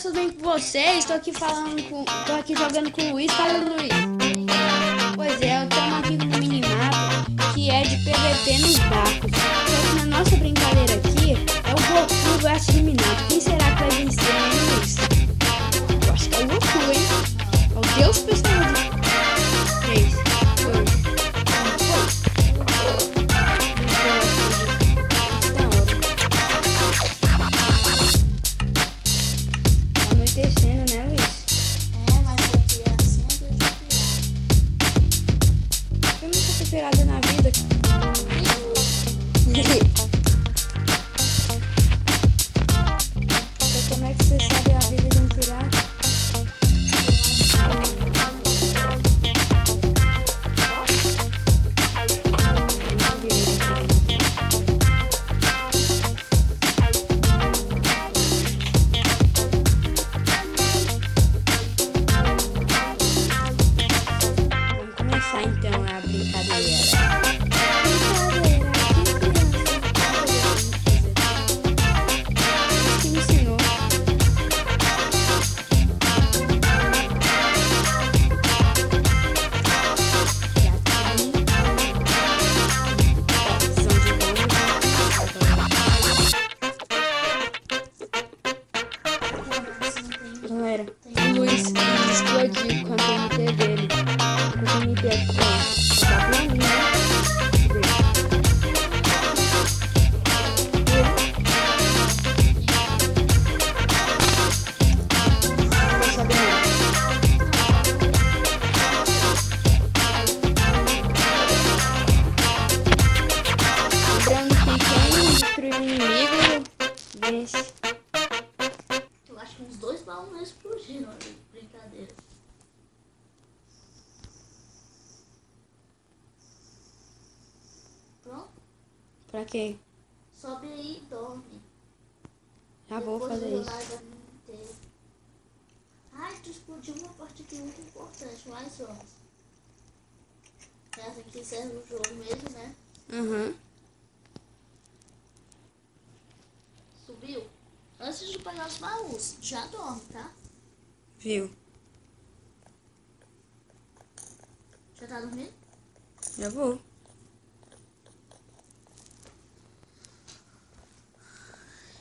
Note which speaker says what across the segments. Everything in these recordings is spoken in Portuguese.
Speaker 1: Tudo bem com vocês? Tô aqui jogando com o Luiz. Fala, Luiz. Pois é, eu tô aqui no minimapa que é de PVP nos barcos. Só que na nossa brincadeira aqui é o Goku versus Minato. Quem será que vai vencer, hein, Luiz? Eu acho que é o Goku, hein? É o Deus personagem. 3, 2, 1, anoitecendo, né, Luiz?
Speaker 2: É, mas aqui é sempre
Speaker 1: Eu nunca fui pirada na vida. Então, como é que você sabe a vida de um pirata? Vamos começar então a brincadeira. Que me ensinou. Galera, o Luiz explodiu com a TNT dele. Com a TNT aqui, ó. Tá planinho, né? Não sabe não. Lembrando que quem destruir o inimigo vence.
Speaker 2: Eu acho que uns 2 balões não explodiram ali. Brincadeira. Pronto?
Speaker 1: Pra quê?
Speaker 2: Sobe aí e dorme.
Speaker 1: Já vou
Speaker 2: Depois
Speaker 1: fazer
Speaker 2: eu
Speaker 1: isso.
Speaker 2: largo a vida inteira. Ai, tu explodiu uma parte aqui muito importante, mas vamos. Essa aqui serve o jogo mesmo, né?
Speaker 1: Aham.
Speaker 2: Subiu? Antes de pegar os baús, já dorme, tá?
Speaker 1: Viu?
Speaker 2: Já tá dormindo?
Speaker 1: Já vou.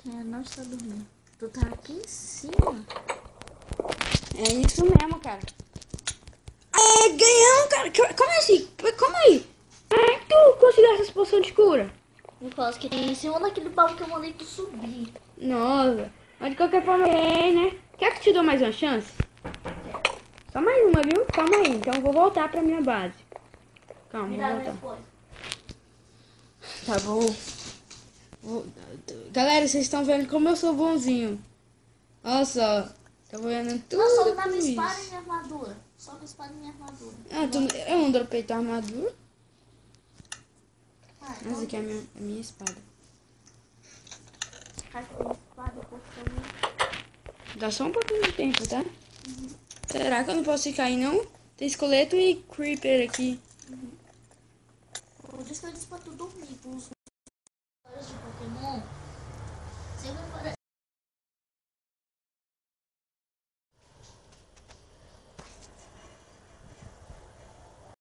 Speaker 2: Não está dormindo. Tu tá aqui em cima.
Speaker 1: É isso mesmo, cara. É, ganhamos, cara. Como é assim? Como aí? Como é que tu conseguiu essas poções de cura?
Speaker 2: Por causa que tem em cima daquele baú que eu mandei tu subir.
Speaker 1: Nossa. Mas de qualquer forma, né? Quer que te dou mais uma chance? Só mais uma, viu? Calma aí. Então eu vou voltar pra minha base. Calma,
Speaker 2: Me
Speaker 1: vou
Speaker 2: dá
Speaker 1: voltar.
Speaker 2: depois.
Speaker 1: Tá bom. Galera, vocês estão vendo como eu sou bonzinho. Olha só. Tá vendo tudo
Speaker 2: Não, sobe na
Speaker 1: com
Speaker 2: minha
Speaker 1: isso.
Speaker 2: espada e minha armadura. Sobe a espada e minha armadura.
Speaker 1: Ah, eu não dropei tua armadura.
Speaker 2: Ah,
Speaker 1: Mas aqui é a minha espada.
Speaker 2: Aqui tem espada, porque
Speaker 1: Dá só um pouquinho de tempo, tá? Será que eu não posso ficar aí, não? Tem esqueleto e creeper aqui.
Speaker 2: por isso que eu disse pra tu dormir, pros